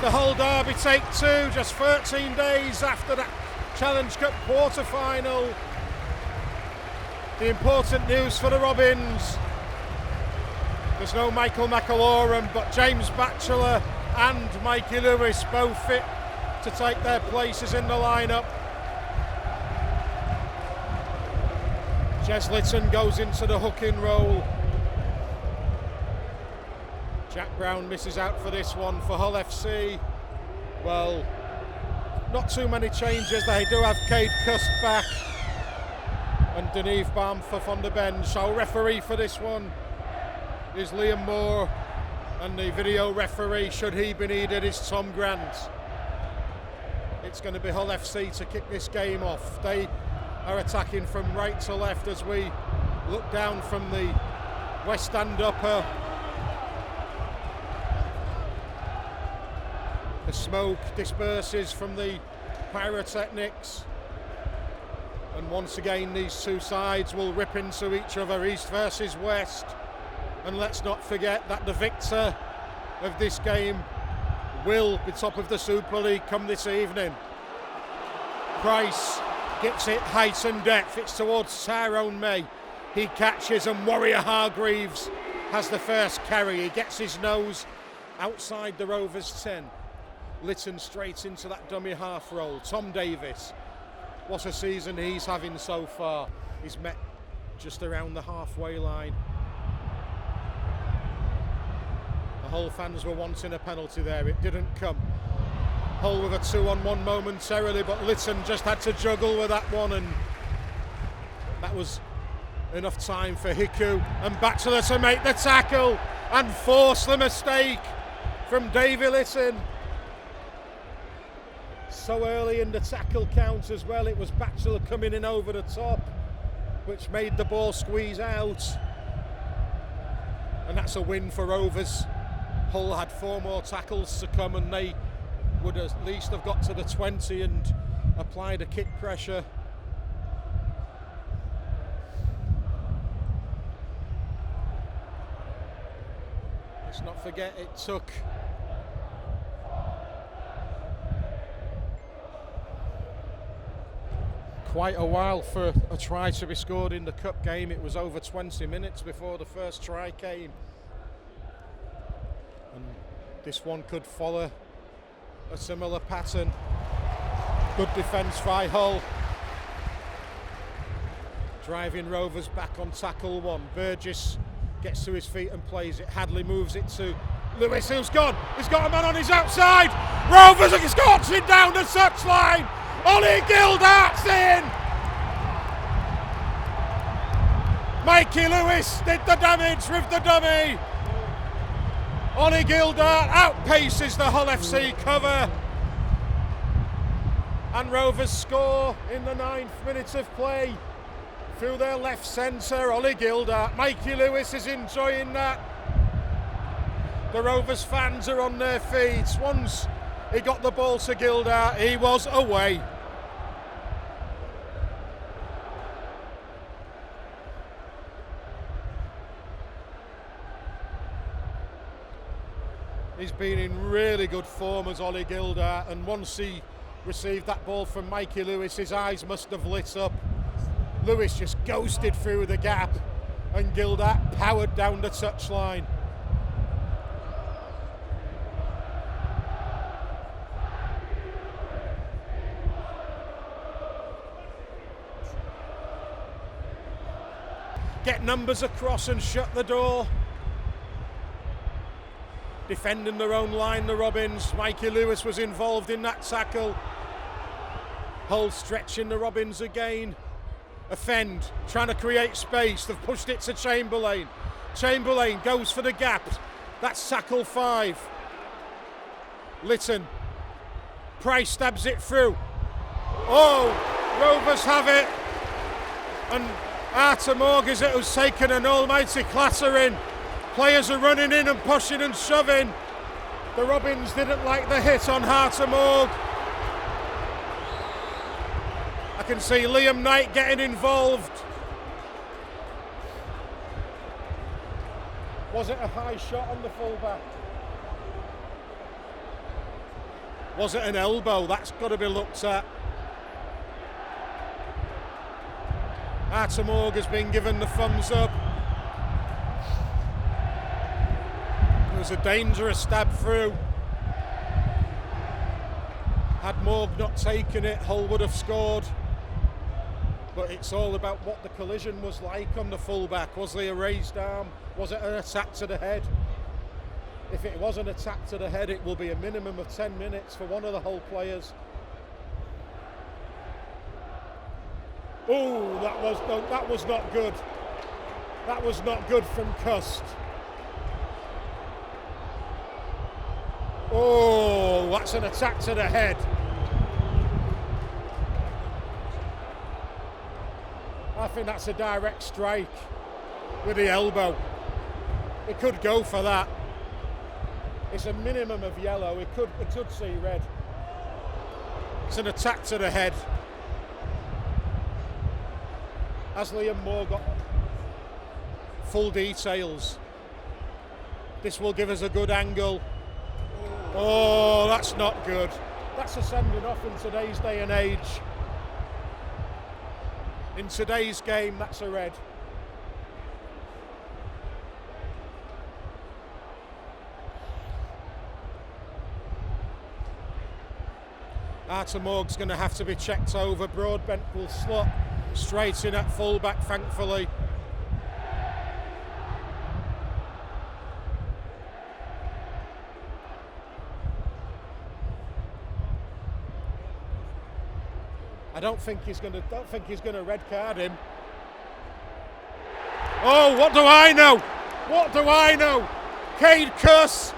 the whole derby take two, just 13 days after that Challenge Cup quarter-final. The important news for the Robins. There's no Michael McAlorum, but James Batchelor and Mikey Lewis both fit to take their places in the lineup. Jez Litten goes into the hooking role. Jack Brown misses out for this one for Hull FC. Well, not too many changes. They do have Cade Cust back and Deneve Barmforth on the bench. So referee for this one is Liam Moore, and the video referee, should he be needed, is Tom Grant. It's going to be Hull FC to kick this game off. They are attacking from right to left as we look down from the West Stand upper. The smoke disperses from the pyrotechnics, and once again these two sides will rip into each other, east versus west. And let's not forget that the victor of this game will be top of the Super League come this evening. Price gets it height and depth. It's towards Tyrone May. He catches, and Warea-Hargreaves has the first carry. He gets his nose outside the Rovers 10. Litten straight into that dummy half roll. Tom Davis, what a season he's having so far. He's met just around the halfway line. The Hull fans were wanting a penalty there. It didn't come. Hull with a 2-on-1 momentarily, but Litten just had to juggle with that one, and that was enough time for Hiku and Batchelor to make the tackle and force the mistake from Davy Litten. So early in the tackle count as well, it was Batchelor coming in over the top, which made the ball squeeze out. And that's a win for Rovers. Hull had 4 more tackles to come, and they would at least have got to the 20 and applied a kick pressure. Let's not forget it took quite a while for a try to be scored in the cup game. It was over 20 minutes before the first try came. And this one could follow a similar pattern. Good defence by Hull. Driving Rovers back on tackle 1. Burgess gets to his feet and plays it. Hadley moves it to Lewis, who's gone. He's got a man on his outside. Rovers are scorching down the touchline. Ollie Gildart's in! Mikey Lewis did the damage with the dummy. Ollie Gildart outpaces the Hull FC cover. And Rovers score in the 9th minute of play. Through their left centre, Ollie Gildart. Mikey Lewis is enjoying that. The Rovers fans are on their feet. Once he got the ball to Gildart, he was away. He's been in really good form as Ollie Gildart, and once he received that ball from Mikey Lewis, his eyes must have lit up. Lewis just ghosted through the gap, and Gildart powered down the touchline. Get numbers across and shut the door. Defending their own line, the Robins. Mikey Lewis was involved in that tackle. Hull stretching the Robins again. Offend, trying to create space. They've pushed it to Chamberlain. Chamberlain goes for the gap. That's tackle 5. Litten. Price stabs it through. Oh, Rovers have it. And Artie Mors who's taken an almighty clattering. Players are running in and pushing and shoving. The Robins didn't like the hit on Artie Mors. I can see Liam Knight getting involved. Was it a high shot on the fullback? Was it an elbow? That's got to be looked at. Artie Mors has been given the thumbs up. It was a dangerous stab through. Had Mors not taken it, Hull would have scored. But it's all about what the collision was like on the fullback. Was there a raised arm? Was it an attack to the head? If it was an attack to the head, it will be a minimum of 10 minutes for one of the Hull players. Oh, that was not good. That was not good from Cust. Oh, that's an attack to the head. I think that's a direct strike with the elbow. It could go for that. It's a minimum of yellow. It could see red. It's an attack to the head. Has Liam Moore got full details? This will give us a good angle. Oh, that's not good. That's a sending off in today's day and age. In today's game, that's a red. Artie Mors going to have to be checked over. Broadbent will slot straight in at fullback, thankfully. I don't think he's going to red card him. Oh, what do I know? What do I know? Cade Cuss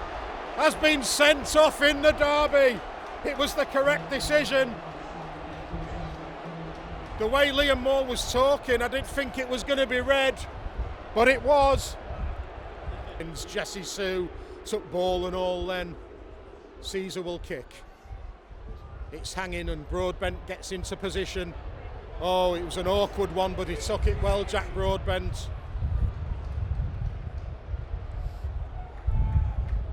has been sent off in the derby. It was the correct decision. The way Liam Moore was talking, I didn't think it was going to be red, but it was. And Jesse Sue took ball and all then. Caesar will kick. It's hanging and Broadbent gets into position. Oh, it was an awkward one, but he took it well, Jack Broadbent.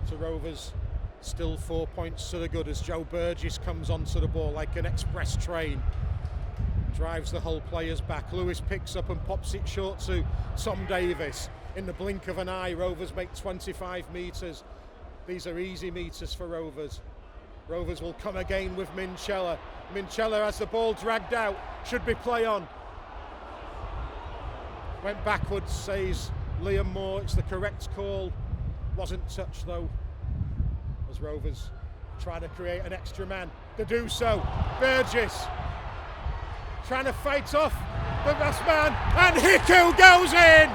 To Rovers, still 4 points to the good as Joe Burgess comes onto the ball like an express train. Drives the Hull players back. Lewis picks up and pops it short to Tom Davis. In the blink of an eye, Rovers make 25 metres. These are easy metres for Rovers. Rovers will come again with Minchella. Minchella has the ball dragged out. Should be play on. Went backwards, says Liam Moore. It's the correct call. Wasn't touched though. As Rovers trying to create an extra man to do so. Burgess trying to fight off the last man, and Hiku goes in!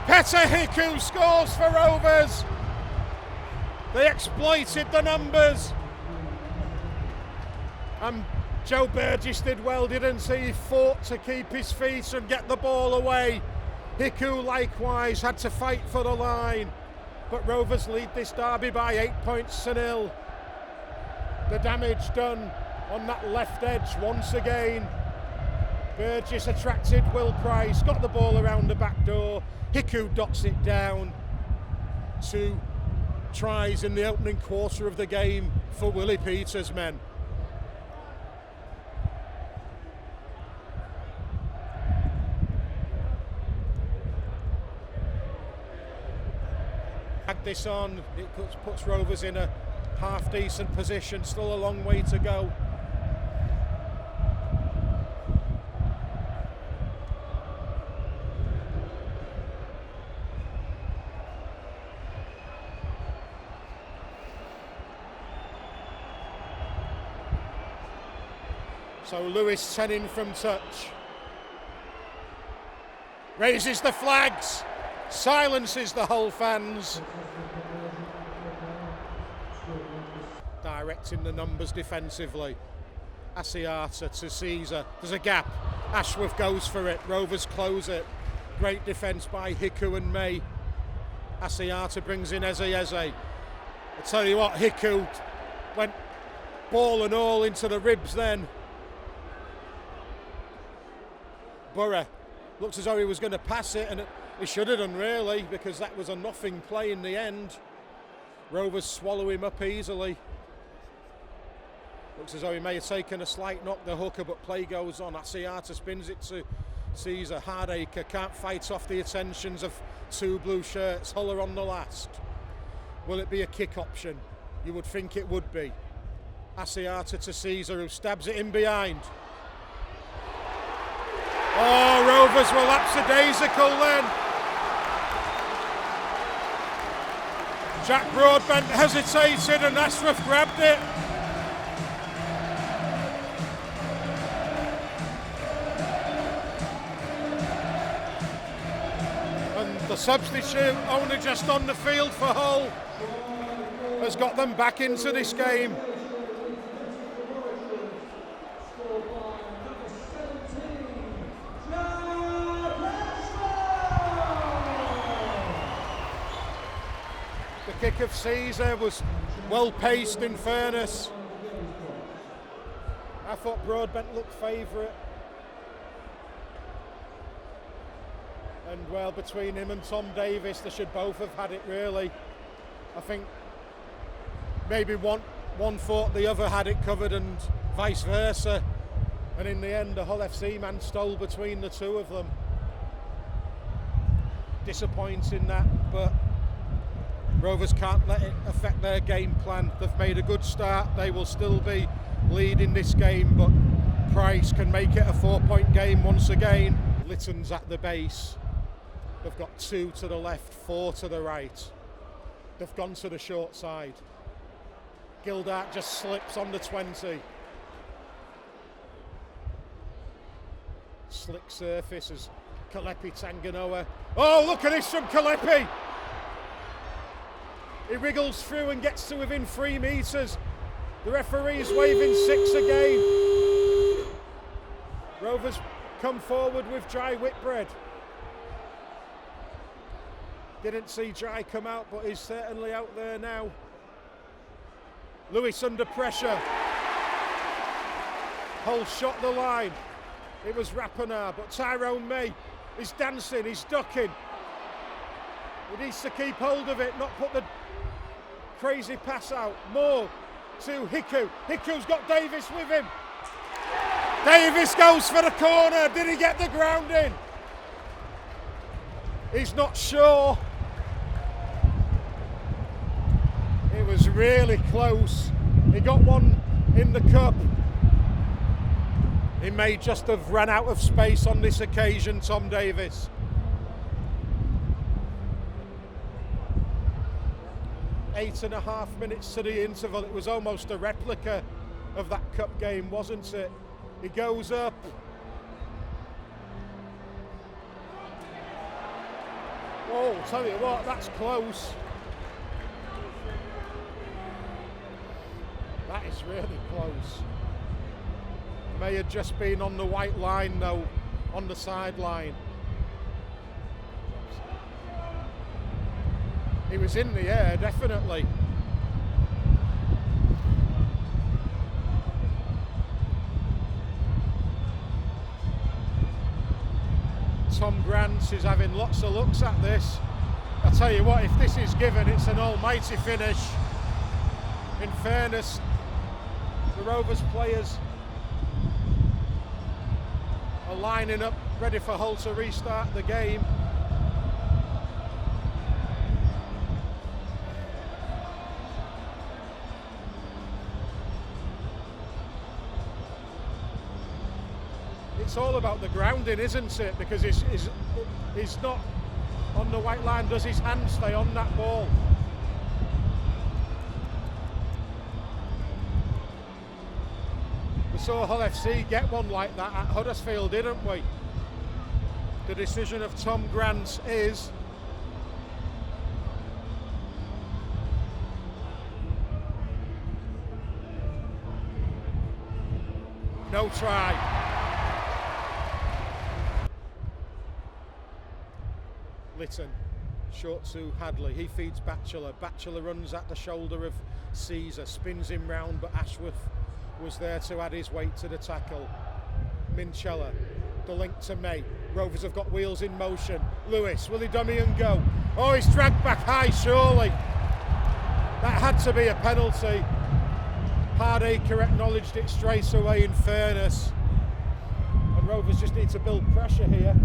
Peta Hiku scores for Rovers. They exploited the numbers. And Joe Burgess did well, didn't he? He fought to keep his feet and get the ball away. Hiku likewise had to fight for the line. But Rovers lead this derby by 8 points to 0. The damage done on that left edge once again. Burgess attracted Will Price, got the ball around the back door. Hiku dots it down. 2 tries in the opening quarter of the game for Willie Peters' men. Add this on, it puts Rovers in a half decent position, still a long way to go. So Lewis 10 in from touch. Raises the flags. Silences the Hull fans. Directing the numbers defensively. Asiata to Caesar. There's a gap. Ashworth goes for it. Rovers close it. Great defence by Hiku and May. Asiata brings in Eze. I tell you what, Hiku went ball and all into the ribs then. Borough looked as though he was going to pass it, and he should have done really, because that was a nothing play in the end. Rovers swallow him up easily. Looks as though he may have taken a slight knock, the hooker, but play goes on. Asiata spins it to Caesar. Hardacre can't fight off the attentions of two blue shirts. Huller on the last. Will it be a kick option? You would think it would be. Asiata to Caesar, who stabs it in behind. Oh, Rovers were lapsadaisical then. Jack Broadbent hesitated and Ashraf grabbed it. And the substitute, only just on the field for Hull, has got them back into this game. The kick of Caesar was well paced, in fairness. I thought Broadbent looked favourite. And well, between him and Tom Davis, they should both have had it really. I think maybe one thought the other had it covered and vice versa. And in the end, the Hull FC man stole between the two of them. Disappointing that, but Rovers can't let it affect their game plan. They've made a good start. They will still be leading this game, but Price can make it a 4-point game once again. Litton's at the base. They've got 2 to the left, 4 to the right. They've gone to the short side. Gildart just slips on the 20. Slick surface as Kalepi Tanganoa. Oh, look at this from Kalepi! He wriggles through and gets to within 3 metres. The referee is waving 6 again. Rovers come forward with Dry Whitbread. Didn't see Dry come out, but he's certainly out there now. Lewis under pressure. Hull shot the line. It was Rappenar, but Tyrone May is dancing, he's ducking. He needs to keep hold of it, not put the crazy pass out. Moore to Hiku. Hiku's got Davis with him. Davis goes for the corner. Did he get the ground in? He's not sure. It was really close. He got one in the cup. He may just have run out of space on this occasion, Tom Davis. Eight and a half minutes to the interval. It was almost a replica of that cup game, wasn't it? He goes up. Oh, tell you what, that's close. That is really close. May have just been on the white line though, on the sideline. He was in the air, definitely. Tom Grant is having lots of looks at this. I tell you what, if this is given, it's an almighty finish. In fairness, the Rovers players are lining up, ready for Hull to restart the game. It's all about the grounding, isn't it? Because he's not on the white line. Does his hand stay on that ball? We saw Hull FC get one like that at Huddersfield, didn't we? The decision of Tom Grant is no try. Litten, short to Hadley, he feeds Batchelor. Batchelor runs at the shoulder of Caesar, spins him round, but Ashworth was there to add his weight to the tackle. Minchella, the link to May. Rovers have got wheels in motion. Lewis, will he dummy and go? Oh, he's dragged back high, surely. That had to be a penalty. Hiku acknowledged it straight away in fairness. And Rovers just need to build pressure here.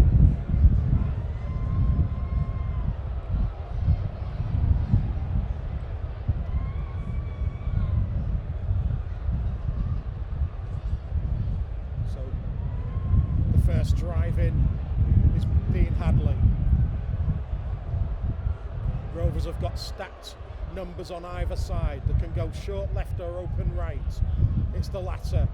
So the first drive in is Dean Hadley. Rovers have got stacked numbers on either side. They can go short left or open right. It's the latter.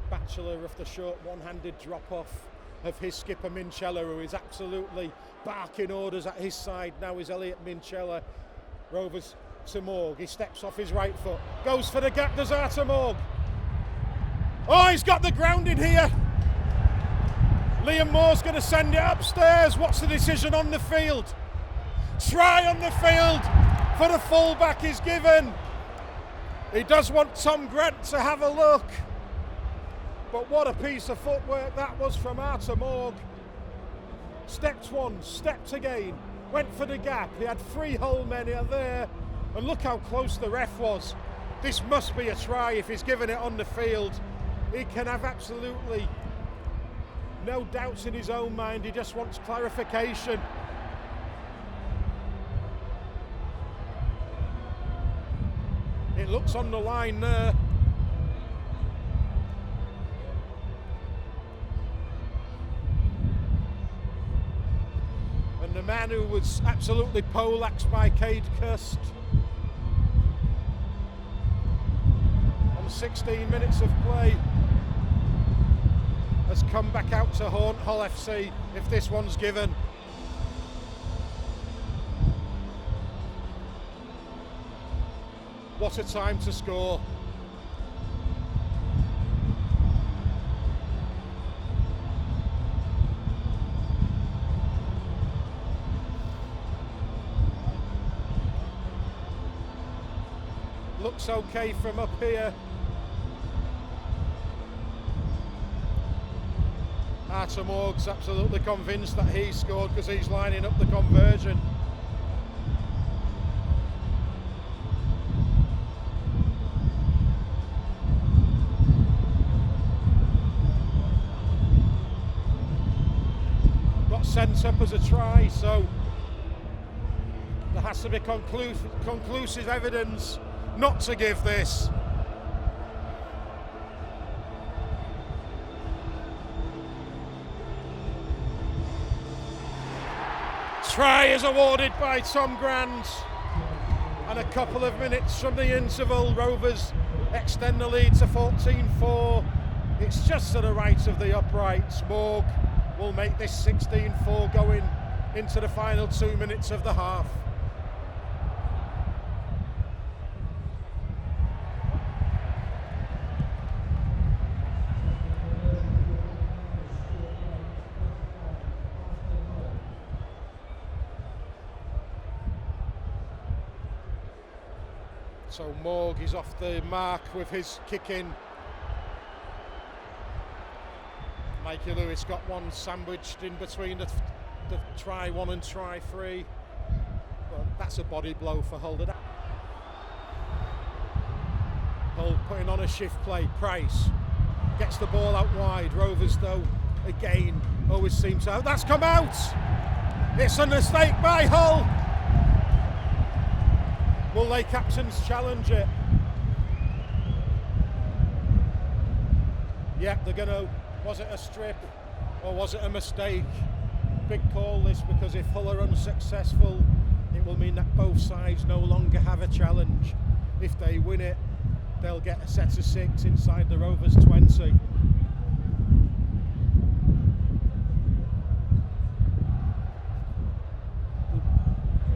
Bachelor of the short one-handed drop-off of his skipper Minchella, who is absolutely barking orders at his side now, is Elliot Minchella. Rovers to Morg. He steps off his right foot. Goes for the gap, does Artie Mors. Oh, he's got the ground in here. Liam Moore's going to send it upstairs. What's the decision on the field? Try on the field for the fullback is given. He does want Tom Grant to have a look. But what a piece of footwork that was from Artie Mors. Stepped once, stepped again, went for the gap. He had 3 whole men there. And look how close the ref was. This must be a try if he's given it on the field. He can have absolutely no doubts in his own mind. He just wants clarification. It looks on the line there. And the man who was absolutely poleaxed by Cade Cust on 16 minutes of play has come back out to haunt Hull FC if this one's given. What a time to score. Looks okay from up here. Artie Mors absolutely convinced that he scored because he's lining up the conversion. Sent up as a try, so there has to be conclusive evidence not to give this. Try is awarded by Tom Grant, and a couple of minutes from the interval, Rovers extend the lead to 14-4. It's just to the right of the uprights. Morg will make this 16-4 going into the final 2 minutes of the half. So Morg is off the mark with his kick in. Mikey Lewis got one sandwiched in between the try 1 and try 3. But that's a body blow for Hull. Hull putting on a shift play. Price gets the ball out wide. Rovers though again always seem to. That's come out. It's a mistake by Hull. Will they captains challenge it? Yep, they're going to. Was it a strip or was it a mistake? Big call this, because if Hull are unsuccessful, it will mean that both sides no longer have a challenge. If they win it, they'll get a set of 6 inside the Rovers 20.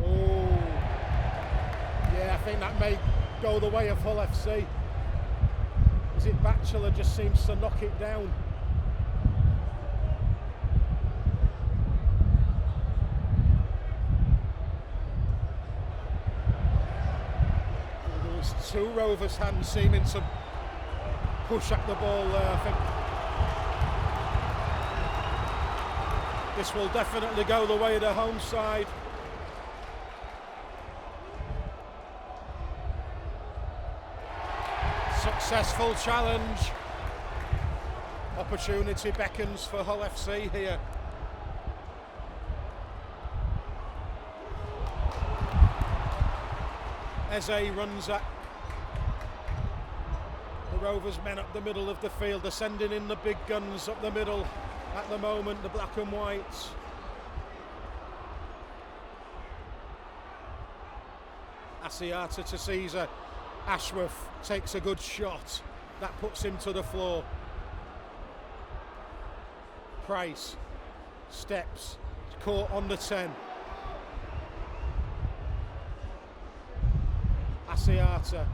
Oh, yeah, I think that may go the way of Hull FC. Is it Bachelor just seems to knock it down? Two Rovers' hands seeming to push at the ball there. I think this will definitely go the way of the home side. Successful challenge. Opportunity beckons for Hull FC here. Eze runs at the Rovers men up the middle of the field. They're sending in the big guns up the middle at the moment, the black and whites. Asiata to Caesar. Ashworth takes a good shot. That puts him to the floor. Price steps, caught on the 10. Asiata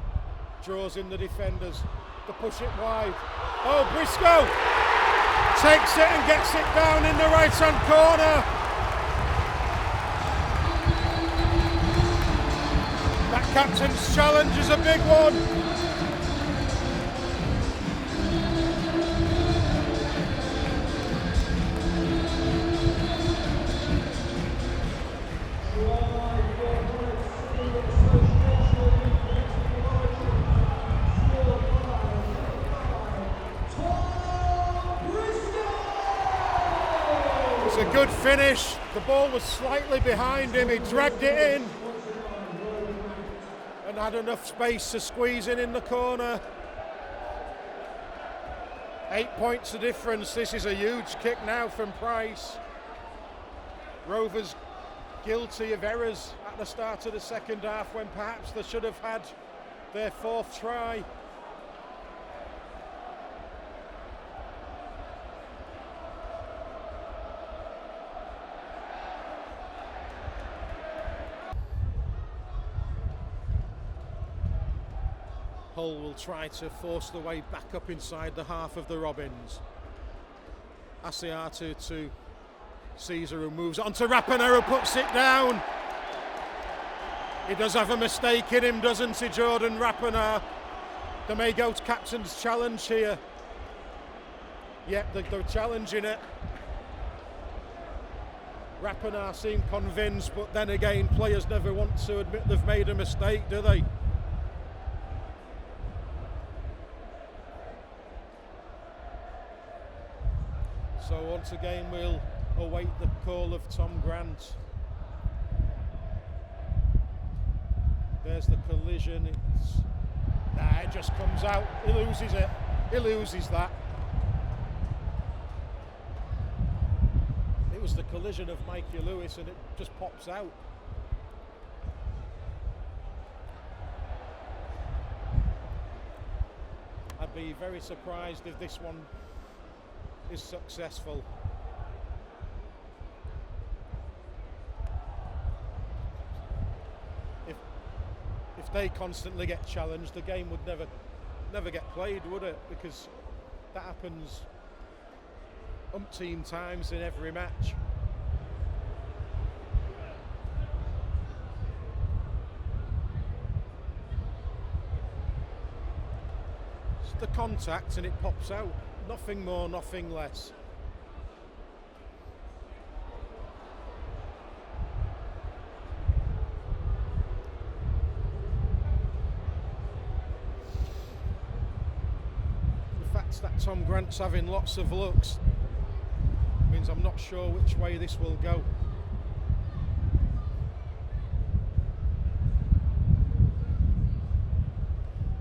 draws in the defenders to push it wide. Oh, Briscoe takes it and gets it down in the right hand corner. That captain's challenge is a big one. It's a good finish. The ball was slightly behind him. He dragged it in and had enough space to squeeze in the corner. 8 points of difference. This is a huge kick now from Price. Rovers guilty of errors at the start of the second half when perhaps they should have had their fourth try. Hull will try to force the way back up inside the half of the Robins. Asiatu to Caesar, who moves on to Rapana, who puts it down. He does have a mistake in him, doesn't he, Jordan Rapana? They may go to captain's challenge here. Yep, they're challenging it. Rapana seemed convinced, but then again, players never want to admit they've made a mistake, do they? So once again we'll await the call of Tom Grant. There's the collision. It just comes out. He loses it. He loses that. It was the collision of Mikey Lewis and it just pops out. I'd be very surprised if this one is successful. If they constantly get challenged, the game would never get played, would it? Because that happens umpteen times in every match. It's the contact and it pops out. Nothing more, nothing less. The fact that Tom Grant's having lots of looks means I'm not sure which way this will go.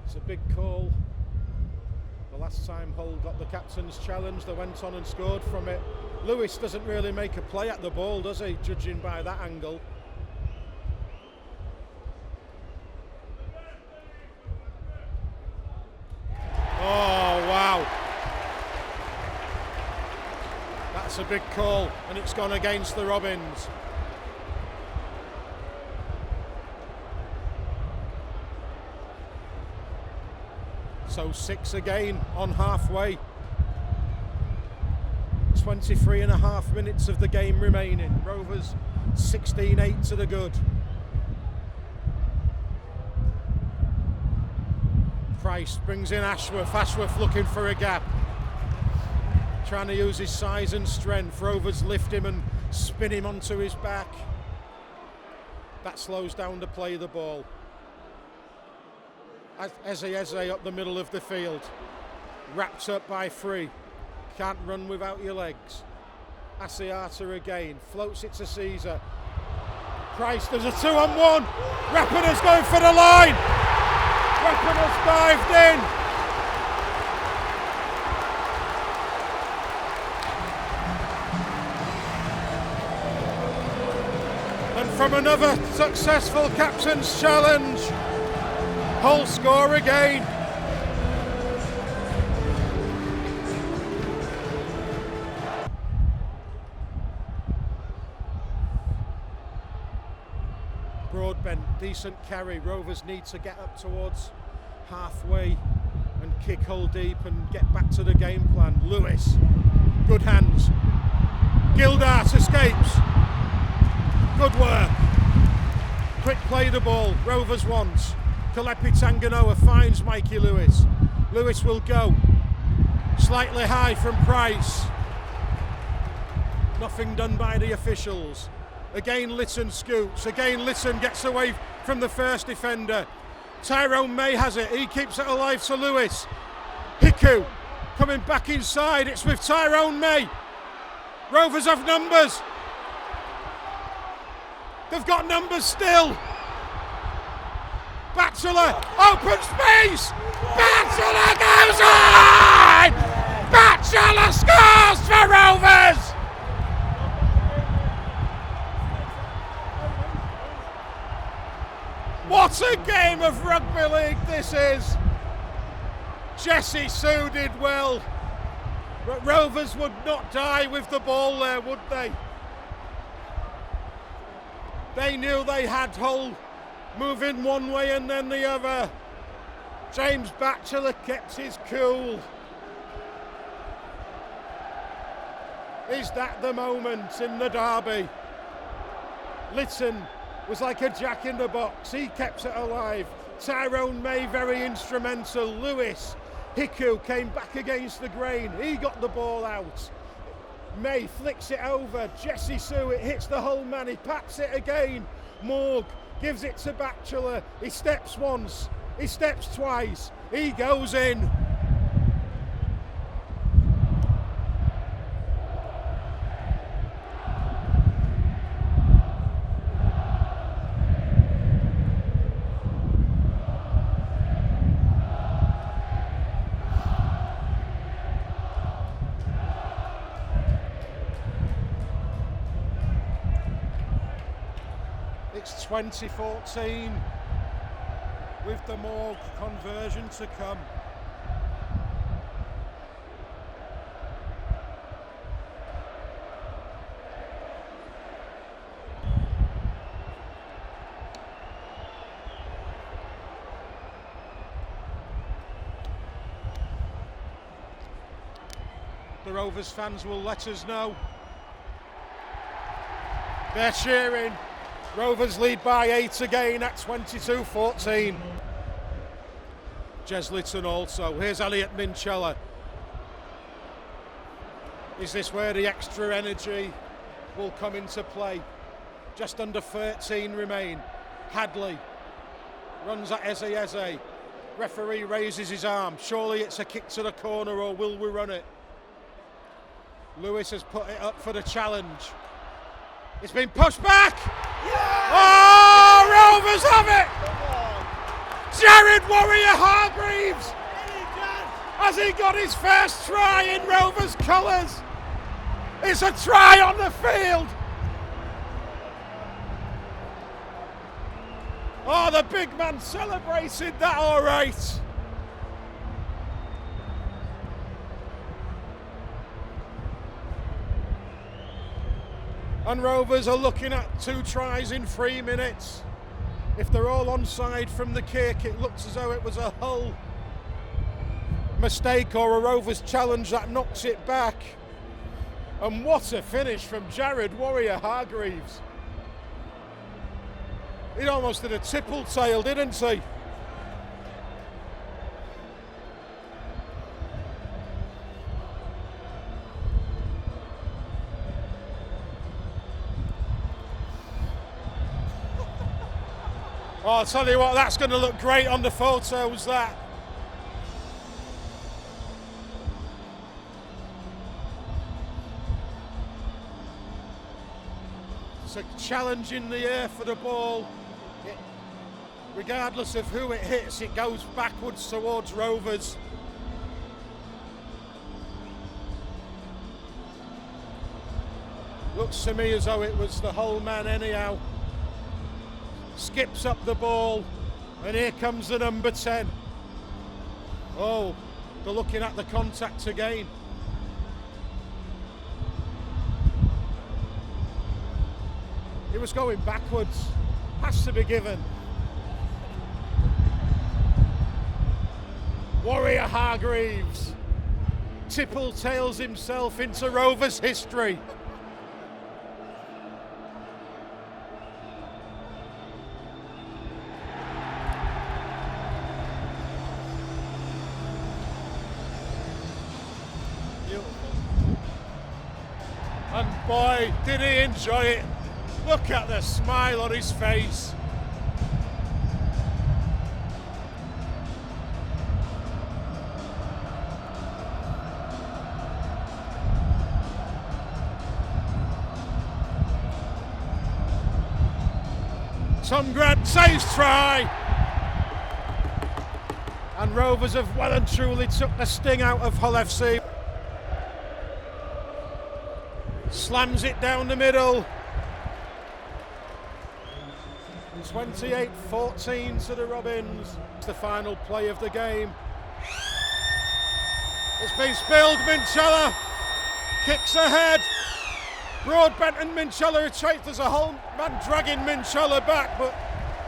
It's a big call. Last time Hull got the captain's challenge, they went on and scored from it. Lewis doesn't really make a play at the ball, does he, judging by that angle? Oh, wow. That's a big call, and it's gone against the Robins. So 6 again on halfway. 23.5 minutes of the game remaining. Rovers 16-8 to the good. Price brings in Ashworth. Ashworth looking for a gap. Trying to use his size and strength. Rovers lift him and spin him onto his back. That slows down the play of the ball. Eze up the middle of the field. Wrapped up by three. Can't run without your legs. Asiata again. Floats it to Caesar. Price, there's a 2-on-1. Rapinoe's going for the line. Rapinoe's dived in. And from another successful captain's challenge, Hull score again. Broadbent, decent carry. Rovers need to get up towards halfway and kick Hull deep and get back to the game plan. Lewis, good hands. Gildart escapes. Good work. Quick play the ball. Rovers wants. Kalepi Tanganoa finds Mikey Lewis. Lewis will go. Slightly high from Price. Nothing done by the officials. Again Litten scoots. Again Litten gets away from the first defender. Tyrone May has it. He keeps it alive to Lewis. Hiku coming back inside. It's with Tyrone May. Rovers have numbers. They've got numbers still. Batchelor, open space. Batchelor goes on. Batchelor scores for Rovers. What a game of rugby league this is. Jesse Sue did well, but Rovers would not die with the ball there, would they? They knew they had Hull moving one way and then the other. James Batchelor kept his cool. Is that the moment in the derby? Litten was like a jack in the box. He kept it alive. Tyrone May very instrumental. Lewis, Hiku came back against the grain. He got the ball out. May flicks it over. Jesse Sue, it hits the Hull man. He pats it again. Morg gives it to Batchelor. He steps once. He steps twice. He goes in. It's 2014 with the Morg conversion to come. The Rovers fans will let us know. They're cheering. Rovers lead by 8 again at 22-14. Jez Litten also. Here's Elliot Minchella. Is this where the extra energy will come into play? Just under 13 remain. Hadley runs at Eze. Referee raises his arm. Surely it's a kick to the corner, or will we run it? Lewis has put it up for the challenge. It's been pushed back. Yeah! Oh, Rovers have it. Jared Warea-Hargreaves has he got his first try in Rovers colours. It's a try on the field. Oh, the big man celebrated that all right. And Rovers are looking at 2 tries in 3 minutes. If they're all onside from the kick, it looks as though it was a Hull mistake or a Rovers challenge that knocks it back. And what a finish from Jared Warea-Hargreaves. He almost did a tipple tail, didn't he? Oh, I'll tell you what, that's going to look great on the photos, that. It's a challenge in the air for the ball. Regardless of who it hits, it goes backwards towards Rovers. Looks to me as though it was the whole man anyhow. Skips up the ball, and here comes the number 10. Oh, they're looking at the contact again. It was going backwards. Has to be given. Warea-Hargreaves tipple-tails himself into Rovers history. And boy, did he enjoy it. Look at the smile on his face. Tom Grant saves try. And Rovers have well and truly took the sting out of Hull FC. Slams it down the middle. 28-14 to the Robins. It's the final play of the game. It's been spilled. Minchella kicks ahead. Broadbent and Minchella retreat. There's a whole man dragging Minchella back, but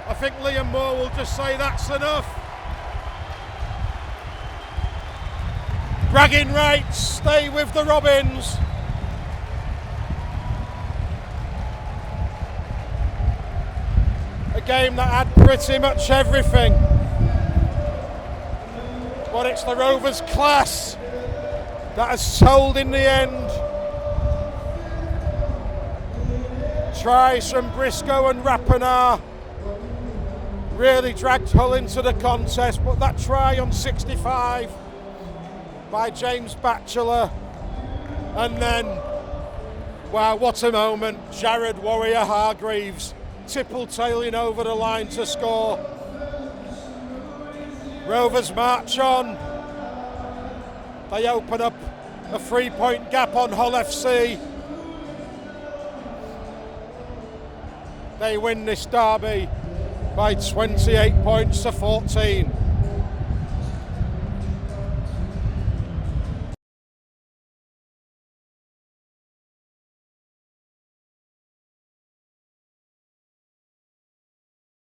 I think Liam Moore will just say that's enough. Bragging rights stay with the Robins. A game that had pretty much everything. But it's the Rovers' class that has sold in the end. Tries from Briscoe and Rappenar really dragged Hull into the contest, but that try on 65 by James Batchelor, and then, wow, what a moment, Jared Warea-Hargreaves tipple-tailing over the line to score. Rovers march on. They open up a 3-point gap on Hull FC. They win this derby by 28 points to 14.